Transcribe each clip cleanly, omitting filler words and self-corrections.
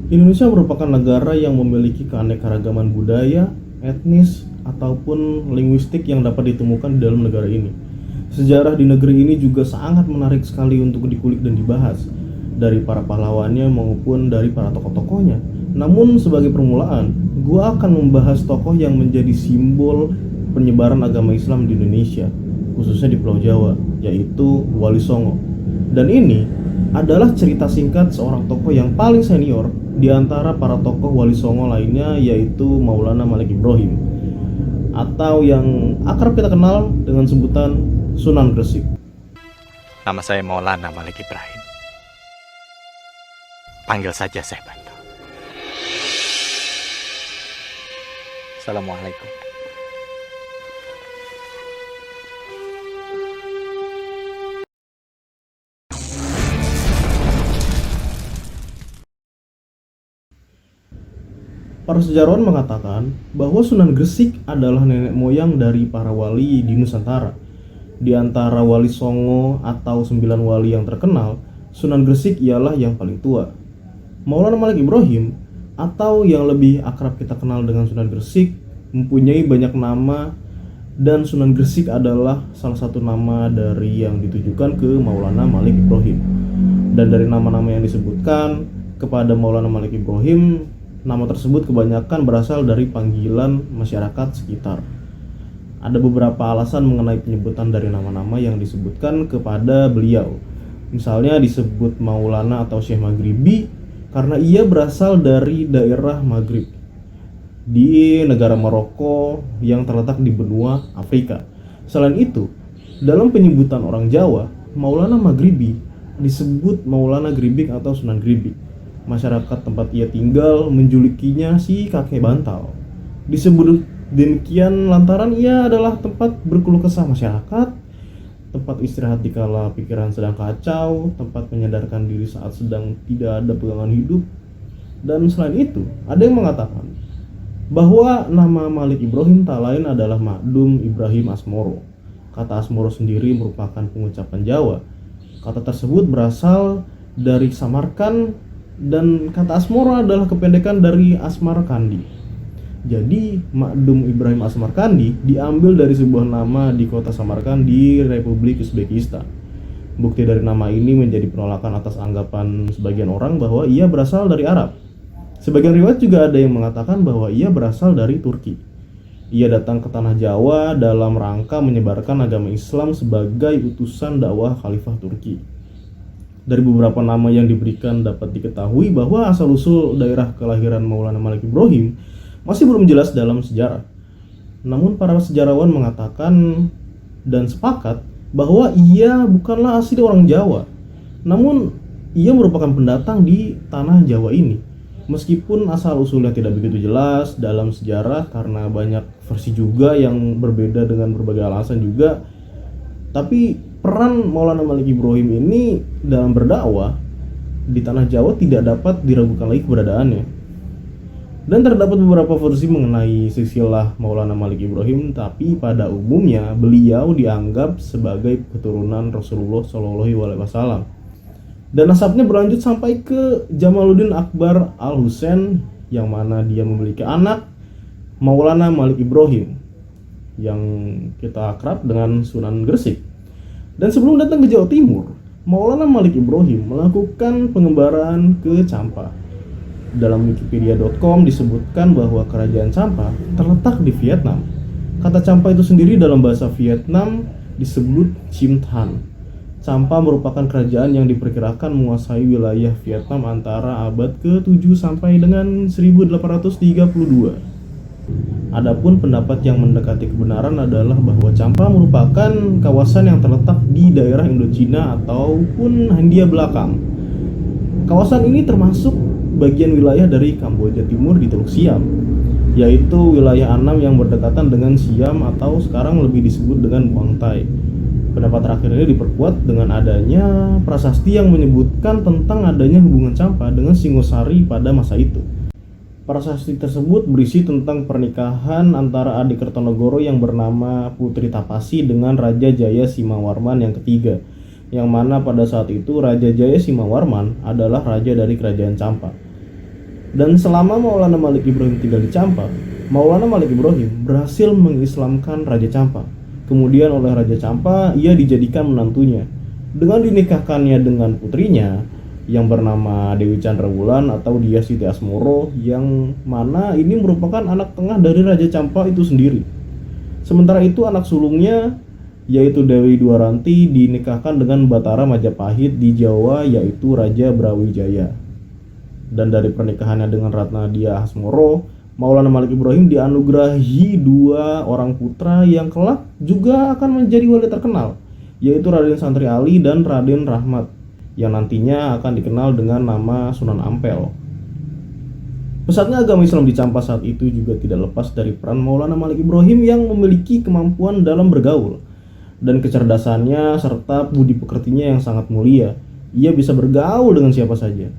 Indonesia merupakan negara yang memiliki keanekaragaman budaya, etnis, ataupun linguistik yang dapat ditemukan di dalam negara ini. Sejarah di negeri ini juga sangat menarik sekali untuk dikulik dan dibahas, dari para pahlawannya maupun dari para tokoh-tokohnya. Namun sebagai permulaan, gua akan membahas tokoh yang menjadi simbol penyebaran agama Islam di Indonesia, khususnya di Pulau Jawa, yaitu Wali Songo. Dan ini adalah cerita singkat seorang tokoh yang paling senior di antara para tokoh Wali Songo lainnya, yaitu Maulana Malik Ibrahim, atau yang akrab kita kenal dengan sebutan Sunan Gresik. Nama saya Maulana Malik Ibrahim. Panggil saja Syekh Bantul. Assalamualaikum. Para sejarawan mengatakan bahwa Sunan Gresik adalah nenek moyang dari para wali di Nusantara. Di antara Wali Songo atau 9 wali yang terkenal, Sunan Gresik ialah yang paling tua. Maulana Malik Ibrahim atau yang lebih akrab kita kenal dengan Sunan Gresik mempunyai banyak nama, dan Sunan Gresik adalah salah satu nama dari yang ditujukan ke Maulana Malik Ibrahim. Dan dari nama-nama yang disebutkan kepada Maulana Malik Ibrahim, nama tersebut kebanyakan berasal dari panggilan masyarakat sekitar. Ada beberapa alasan mengenai penyebutan dari nama-nama yang disebutkan kepada beliau. Misalnya disebut Maulana atau Syekh Maghribi karena ia berasal dari daerah Maghrib di negara Maroko yang terletak di benua Afrika. Selain itu, dalam penyebutan orang Jawa, Maulana Maghribi disebut Maulana Gribik atau Sunan Gribik. Masyarakat tempat ia tinggal menjulukinya si kakek bantal. Disebut demikian lantaran ia adalah tempat berkeluh kesah masyarakat, tempat istirahat dikala pikiran sedang kacau, tempat menyadarkan diri saat sedang tidak ada pegangan hidup. Dan selain itu, ada yang mengatakan bahwa nama Malik Ibrahim tak lain adalah Makdum Ibrahim Asmoro. Kata Asmoro sendiri merupakan pengucapan Jawa. Kata tersebut berasal dari Samarkan, dan kata Asmoro adalah kependekan dari Asmar Kandi. Jadi Makdum Ibrahim Asmar Kandi diambil dari sebuah nama di kota Samarkand di Republik Uzbekistan. Bukti dari nama ini menjadi penolakan atas anggapan sebagian orang bahwa ia berasal dari Arab. Sebagian riwayat juga ada yang mengatakan bahwa ia berasal dari Turki. Ia datang ke tanah Jawa dalam rangka menyebarkan agama Islam sebagai utusan dakwah Khalifah Turki. Dari beberapa nama yang diberikan dapat diketahui bahwa asal-usul daerah kelahiran Maulana Malik Ibrahim masih belum jelas dalam sejarah. Namun para sejarawan mengatakan dan sepakat bahwa ia bukanlah asli orang Jawa. Namun ia merupakan pendatang di tanah Jawa ini. Meskipun asal-usulnya tidak begitu jelas dalam sejarah karena banyak versi juga yang berbeda dengan berbagai alasan juga, tapi peran Maulana Malik Ibrahim ini dalam berdakwah di tanah Jawa tidak dapat diragukan lagi keberadaannya. Dan terdapat beberapa versi mengenai silsilah Maulana Malik Ibrahim, tapi pada umumnya beliau dianggap sebagai keturunan Rasulullah SAW. Dan nasabnya berlanjut sampai ke Jamaluddin Akbar Al-Husain, yang mana dia memiliki anak Maulana Malik Ibrahim yang kita akrab dengan Sunan Gresik. Dan sebelum datang ke Jawa Timur, Maulana Malik Ibrahim melakukan pengembaraan ke Champa. Dalam wikipedia.com disebutkan bahwa kerajaan Champa terletak di Vietnam. Kata Champa itu sendiri dalam bahasa Vietnam disebut Chim Than. Champa merupakan kerajaan yang diperkirakan menguasai wilayah Vietnam antara abad ke-7 sampai dengan 1832. Adapun pendapat yang mendekati kebenaran adalah bahwa Champa merupakan kawasan yang terletak di daerah Indochina ataupun Hindia Belakang. Kawasan ini termasuk bagian wilayah dari Kamboja Timur di Teluk Siam, yaitu wilayah Annam yang berdekatan dengan Siam atau sekarang lebih disebut dengan Muang Thai. Pendapat terakhir ini diperkuat dengan adanya prasasti yang menyebutkan tentang adanya hubungan Champa dengan Singosari pada masa itu. Prasasti tersebut berisi tentang pernikahan antara adik Kertonegoro yang bernama Putri Tapasi dengan Raja Jaya Simawarman yang ketiga, yang mana pada saat itu Raja Jaya Simawarman adalah raja dari kerajaan Champa. Dan selama Maulana Malik Ibrahim tinggal di Campa, Maulana Malik Ibrahim berhasil mengislamkan Raja Campa. Kemudian oleh Raja Campa ia dijadikan menantunya dengan dinikahkannya dengan putrinya yang bernama Dewi Chandrawulan atau Dyah Siti Asmoro, yang mana ini merupakan anak tengah dari Raja Campa itu sendiri. Sementara itu anak sulungnya yaitu Dewi Dwaranti dinikahkan dengan Batara Majapahit di Jawa yaitu Raja Brawijaya. Dan dari pernikahannya dengan Ratna Dyah Asmoro, Maulana Malik Ibrahim dianugerahi 2 orang putra yang kelak juga akan menjadi wali terkenal, yaitu Raden Santri Ali dan Raden Rahmat, yang nantinya akan dikenal dengan nama Sunan Ampel. Pesatnya agama Islam di Campa saat itu juga tidak lepas dari peran Maulana Malik Ibrahim yang memiliki kemampuan dalam bergaul dan kecerdasannya serta budi pekertinya yang sangat mulia. Ia bisa bergaul dengan siapa saja.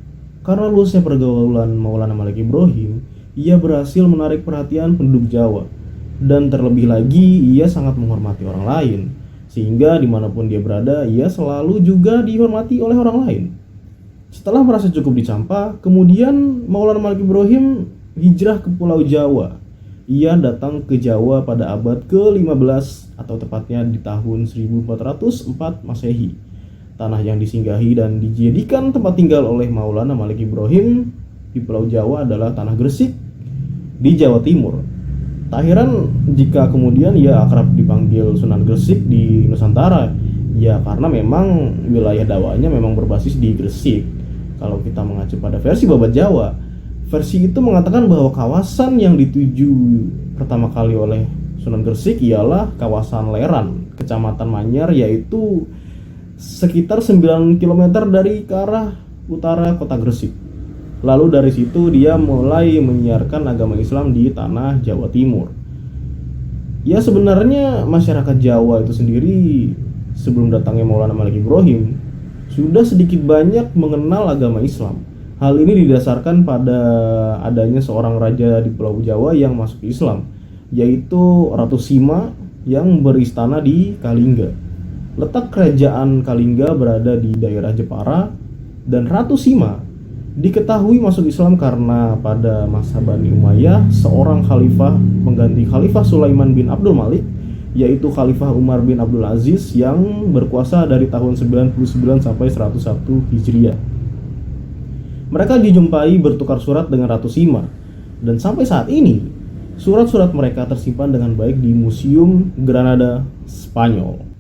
Karena luasnya pergaulan Maulana Malik Ibrahim, ia berhasil menarik perhatian penduduk Jawa. Dan terlebih lagi, ia sangat menghormati orang lain, sehingga dimanapun dia berada, ia selalu juga dihormati oleh orang lain. Setelah merasa cukup di Campa, kemudian Maulana Malik Ibrahim hijrah ke Pulau Jawa. Ia datang ke Jawa pada abad ke-15 atau tepatnya di tahun 1404 Masehi. Tanah yang disinggahi dan dijadikan tempat tinggal oleh Maulana Malik Ibrahim di Pulau Jawa adalah Tanah Gresik di Jawa Timur. Tak heran jika kemudian ia akrab dipanggil Sunan Gresik di Nusantara. Ya karena memang wilayah dakwahnya memang berbasis di Gresik. Kalau kita mengacu pada versi Babat Jawa, versi itu mengatakan bahwa kawasan yang dituju pertama kali oleh Sunan Gresik ialah kawasan Leran, Kecamatan Manyar, yaitu sekitar 9 km dari ke arah utara kota Gresik. Lalu dari situ dia mulai menyiarkan agama Islam di tanah Jawa Timur. Ya sebenarnya masyarakat Jawa itu sendiri sebelum datangnya Maulana Malik Ibrahim sudah sedikit banyak mengenal agama Islam. Hal ini didasarkan pada adanya seorang raja di Pulau Jawa yang masuk Islam, yaitu Ratu Sima yang beristana di Kalingga. Letak kerajaan Kalingga berada di daerah Jepara, dan Ratu Sima diketahui masuk Islam karena pada masa Bani Umayyah seorang khalifah pengganti Khalifah Sulaiman bin Abdul Malik, yaitu Khalifah Umar bin Abdul Aziz yang berkuasa dari tahun 99 sampai 101 Hijriah. Mereka dijumpai bertukar surat dengan Ratu Sima, dan sampai saat ini surat-surat mereka tersimpan dengan baik di Museum Granada, Spanyol.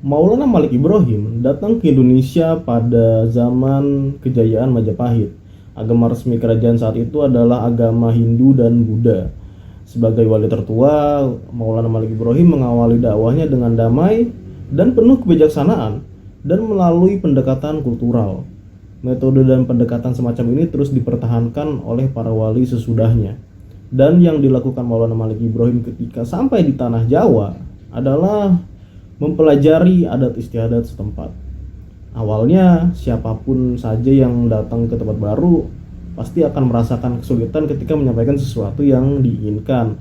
Maulana Malik Ibrahim datang ke Indonesia pada zaman kejayaan Majapahit. Agama resmi kerajaan saat itu adalah agama Hindu dan Buddha. Sebagai wali tertua, Maulana Malik Ibrahim mengawali dakwahnya dengan damai dan penuh kebijaksanaan dan melalui pendekatan kultural. Metode dan pendekatan semacam ini terus dipertahankan oleh para wali sesudahnya. Dan yang dilakukan Maulana Malik Ibrahim ketika sampai di tanah Jawa adalah mempelajari adat istiadat setempat. Awalnya siapapun saja yang datang ke tempat baru pasti akan merasakan kesulitan ketika menyampaikan sesuatu yang diinginkan.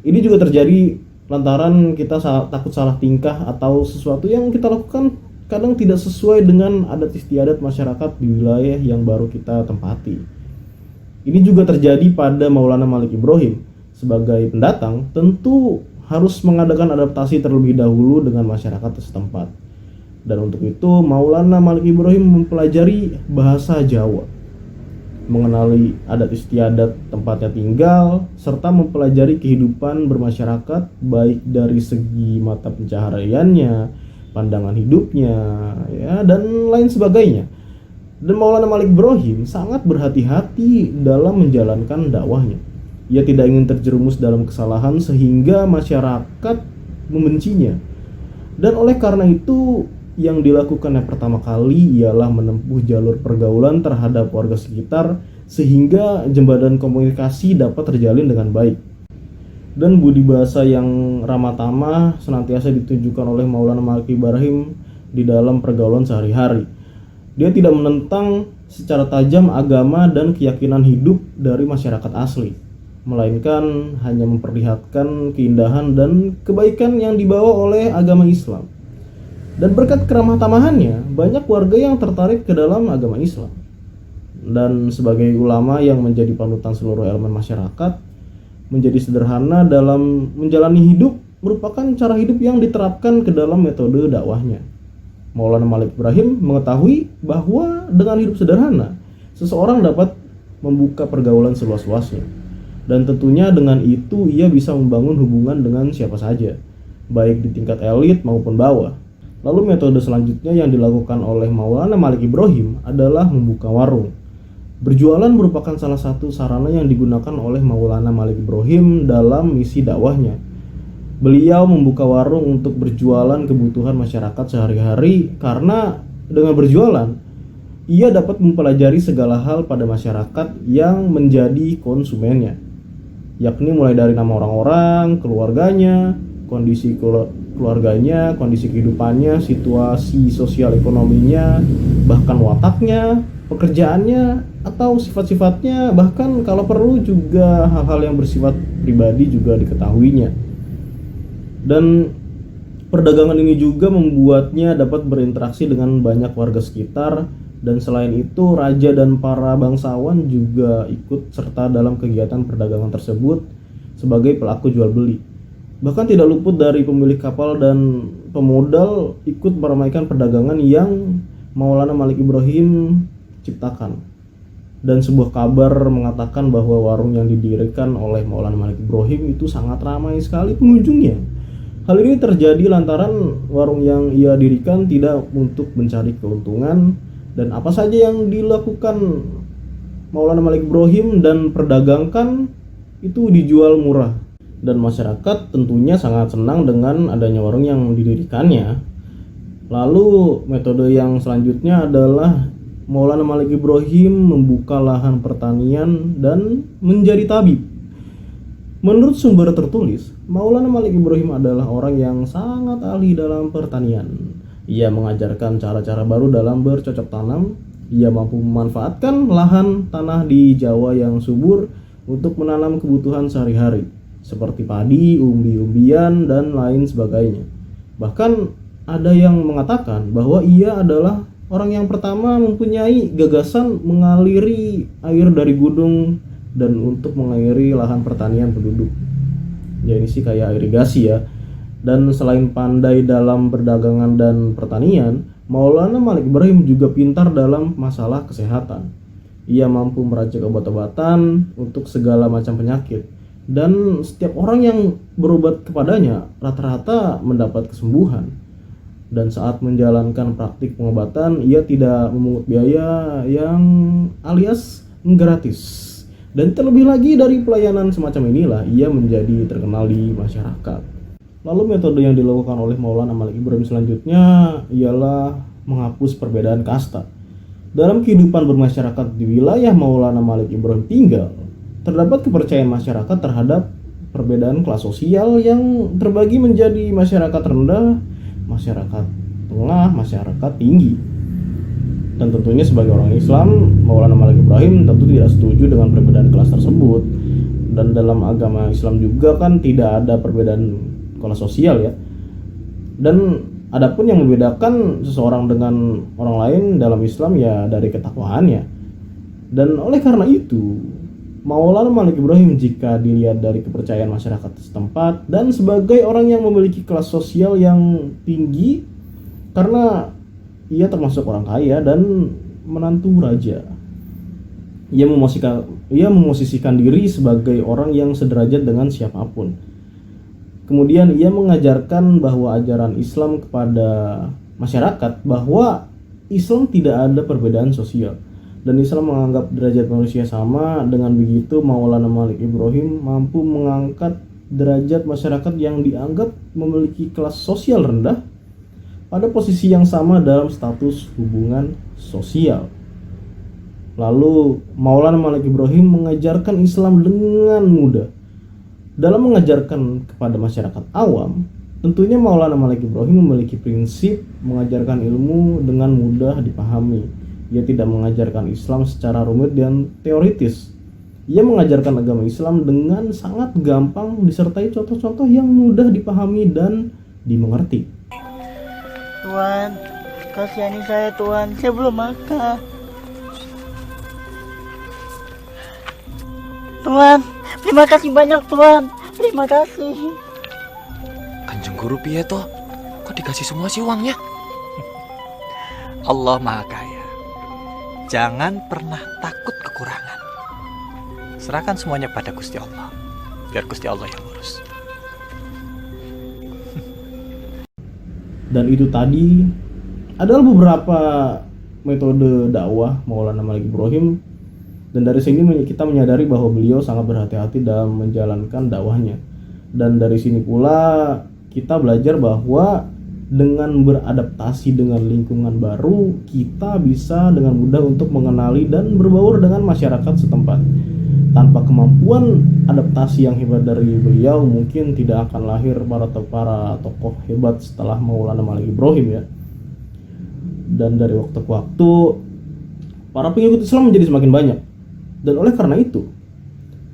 Ini juga terjadi lantaran kita takut salah tingkah atau sesuatu yang kita lakukan kadang tidak sesuai dengan adat istiadat masyarakat di wilayah yang baru kita tempati. Ini juga terjadi pada Maulana Malik Ibrahim. Sebagai pendatang tentu harus mengadakan adaptasi terlebih dahulu dengan masyarakat setempat. Dan untuk itu Maulana Malik Ibrahim mempelajari bahasa Jawa, mengenali adat istiadat tempatnya tinggal, serta mempelajari kehidupan bermasyarakat baik dari segi mata pencahariannya, pandangan hidupnya, ya, dan lain sebagainya. Dan Maulana Malik Ibrahim sangat berhati-hati dalam menjalankan dakwahnya. Ia tidak ingin terjerumus dalam kesalahan sehingga masyarakat membencinya. Dan oleh karena itu yang dilakukan yang pertama kali ialah menempuh jalur pergaulan terhadap warga sekitar sehingga jembatan komunikasi dapat terjalin dengan baik. Dan budi bahasa yang ramah tamah senantiasa ditunjukkan oleh Maulana Malik Ibrahim di dalam pergaulan sehari-hari. Dia tidak menentang secara tajam agama dan keyakinan hidup dari masyarakat asli, melainkan hanya memperlihatkan keindahan dan kebaikan yang dibawa oleh agama Islam. Dan berkat keramah tamahannya, banyak warga yang tertarik ke dalam agama Islam. dan sebagai ulama yang menjadi panutan seluruh elemen masyarakat, menjadi sederhana dalam menjalani hidup merupakan cara hidup yang diterapkan ke dalam metode dakwahnya. Maulana Malik Ibrahim mengetahui bahwa dengan hidup sederhana, seseorang dapat membuka pergaulan seluas-luasnya. Dan tentunya dengan itu ia bisa membangun hubungan dengan siapa saja, baik di tingkat elit maupun bawah. Lalu metode selanjutnya yang dilakukan oleh Maulana Malik Ibrahim adalah membuka warung. Berjualan merupakan salah satu sarana yang digunakan oleh Maulana Malik Ibrahim dalam misi dakwahnya. Beliau membuka warung untuk berjualan kebutuhan masyarakat sehari-hari karena dengan berjualan, ia dapat mempelajari segala hal pada masyarakat yang menjadi konsumennya, yakni mulai dari nama orang-orang, keluarganya, kondisi keluarganya, kondisi kehidupannya, situasi sosial ekonominya, bahkan wataknya, pekerjaannya, atau sifat-sifatnya, bahkan kalau perlu juga hal-hal yang bersifat pribadi juga diketahuinya. Dan perdagangan ini juga membuatnya dapat berinteraksi dengan banyak warga sekitar, dan selain itu raja dan para bangsawan juga ikut serta dalam kegiatan perdagangan tersebut sebagai pelaku jual beli. Bahkan tidak luput dari pemilik kapal dan pemodal ikut meramaikan perdagangan yang Maulana Malik Ibrahim ciptakan. Dan sebuah kabar mengatakan bahwa warung yang didirikan oleh Maulana Malik Ibrahim itu sangat ramai sekali pengunjungnya. Hal ini terjadi lantaran warung yang ia dirikan tidak untuk mencari keuntungan, dan apa saja yang dilakukan Maulana Malik Ibrahim dan perdagangkan itu dijual murah. Dan masyarakat tentunya sangat senang dengan adanya warung yang didirikannya. Lalu metode yang selanjutnya adalah Maulana Malik Ibrahim membuka lahan pertanian dan menjadi tabib. Menurut sumber tertulis, Maulana Malik Ibrahim adalah orang yang sangat ahli dalam pertanian. Ia mengajarkan cara-cara baru dalam bercocok tanam. Ia mampu memanfaatkan lahan tanah di Jawa yang subur untuk menanam kebutuhan sehari-hari, seperti padi, umbi-umbian, dan lain sebagainya. Bahkan ada yang mengatakan bahwa ia adalah orang yang pertama mempunyai gagasan mengaliri air dari gunung dan untuk mengairi lahan pertanian penduduk. Ya ini sih kayak irigasi ya. Dan selain pandai dalam perdagangan dan pertanian, Maulana Malik Ibrahim juga pintar dalam masalah kesehatan. Ia mampu meracik obat-obatan untuk segala macam penyakit. Dan setiap orang yang berobat kepadanya rata-rata mendapat kesembuhan. Dan saat menjalankan praktik pengobatan, ia tidak memungut biaya yang alias gratis. Dan terlebih lagi dari pelayanan semacam inilah ia menjadi terkenal di masyarakat. Lalu metode yang dilakukan oleh Maulana Malik Ibrahim selanjutnya ialah menghapus perbedaan kasta. Dalam kehidupan bermasyarakat di wilayah Maulana Malik Ibrahim tinggal, terdapat kepercayaan masyarakat terhadap perbedaan kelas sosial yang terbagi menjadi masyarakat rendah, masyarakat tengah, masyarakat tinggi. Dan tentunya sebagai orang Islam, Maulana Malik Ibrahim tentu tidak setuju dengan perbedaan kelas tersebut. Dan dalam agama Islam juga kan tidak ada perbedaan kelas sosial ya. Dan adapun yang membedakan seseorang dengan orang lain dalam Islam ya dari ketakwaannya. Dan oleh karena itu, Maulana Malik Ibrahim jika dilihat dari kepercayaan masyarakat setempat dan sebagai orang yang memiliki kelas sosial yang tinggi karena ia termasuk orang kaya dan menantu raja. Ia memosisikan diri sebagai orang yang sederajat dengan siapapun. Kemudian ia mengajarkan bahwa ajaran Islam kepada masyarakat bahwa Islam tidak ada perbedaan sosial dan Islam menganggap derajat manusia sama. Dengan begitu Maulana Malik Ibrahim mampu mengangkat derajat masyarakat yang dianggap memiliki kelas sosial rendah pada posisi yang sama dalam status hubungan sosial. Lalu Maulana Malik Ibrahim mengajarkan Islam dengan mudah. Dalam mengajarkan kepada masyarakat awam, tentunya Maulana Malik Ibrahim memiliki prinsip mengajarkan ilmu dengan mudah dipahami. Ia tidak mengajarkan Islam secara rumit dan teoritis. Ia mengajarkan agama Islam dengan sangat gampang disertai contoh-contoh yang mudah dipahami dan dimengerti. Tuhan, kasihani saya Tuhan, saya belum makan. Tuan, terima kasih banyak Tuan. Terima kasih. Kanjeng Guru piye toh? Kok dikasih semua sih uangnya? Allah Maha Kaya. Jangan pernah takut kekurangan. Serahkan semuanya pada Gusti Allah. Biar Gusti Allah yang urus. Dan itu tadi adalah beberapa metode dakwah Maulana Malik Ibrahim, dan dari sini kita menyadari bahwa beliau sangat berhati-hati dalam menjalankan dakwahnya. Dan dari sini pula kita belajar bahwa dengan beradaptasi dengan lingkungan baru, kita bisa dengan mudah untuk mengenali dan berbaur dengan masyarakat setempat. Tanpa kemampuan adaptasi yang hebat dari beliau, mungkin tidak akan lahir para tokoh hebat setelah Maulana Malik Ibrahim ya. Dan dari waktu ke waktu, para pengikut Islam menjadi semakin banyak. Dan oleh karena itu,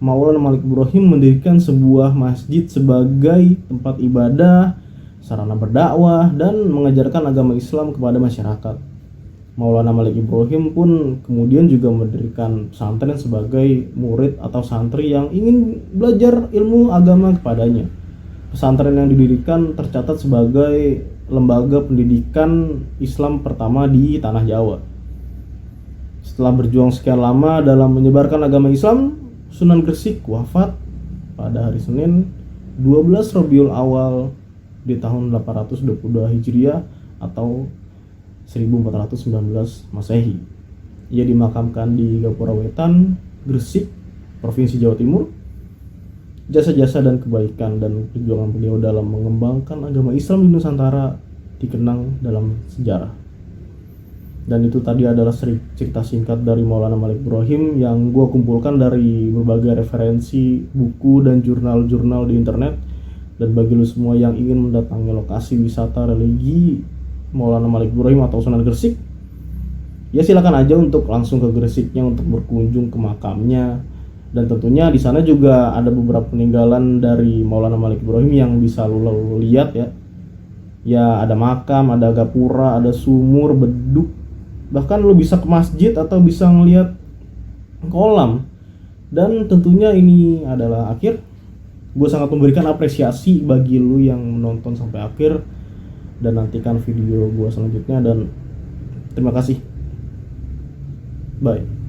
Maulana Malik Ibrahim mendirikan sebuah masjid sebagai tempat ibadah, sarana berdakwah, dan mengajarkan agama Islam kepada masyarakat. Maulana Malik Ibrahim pun kemudian juga mendirikan pesantren sebagai murid atau santri yang ingin belajar ilmu agama kepadanya. Pesantren yang didirikan tercatat sebagai lembaga pendidikan Islam pertama di tanah Jawa. Setelah berjuang sekian lama dalam menyebarkan agama Islam, Sunan Gresik wafat pada hari Senin 12 Rabiul Awal di tahun 822 Hijriah atau 1419 Masehi. Ia dimakamkan di Gapura Wetan, Gresik, Provinsi Jawa Timur. Jasa-jasa dan kebaikan dan perjuangan beliau dalam mengembangkan agama Islam di Nusantara dikenang dalam sejarah. Dan itu tadi adalah cerita singkat dari Maulana Malik Ibrahim yang gue kumpulkan dari berbagai referensi buku dan jurnal-jurnal di internet. Dan bagi lu semua yang ingin mendatangi lokasi wisata religi Maulana Malik Ibrahim atau Sunan Gresik, ya silakan aja untuk langsung ke Gresiknya untuk berkunjung ke makamnya. Dan tentunya di sana juga ada beberapa peninggalan dari Maulana Malik Ibrahim yang bisa lu lihat ya. Ya ada makam, ada gapura, ada sumur, beduk. Bahkan lu bisa ke masjid atau bisa ngelihat kolam. Dan tentunya ini adalah akhir. Gue sangat memberikan apresiasi bagi lu yang menonton sampai akhir. Dan nantikan video gue selanjutnya, dan terima kasih. Bye.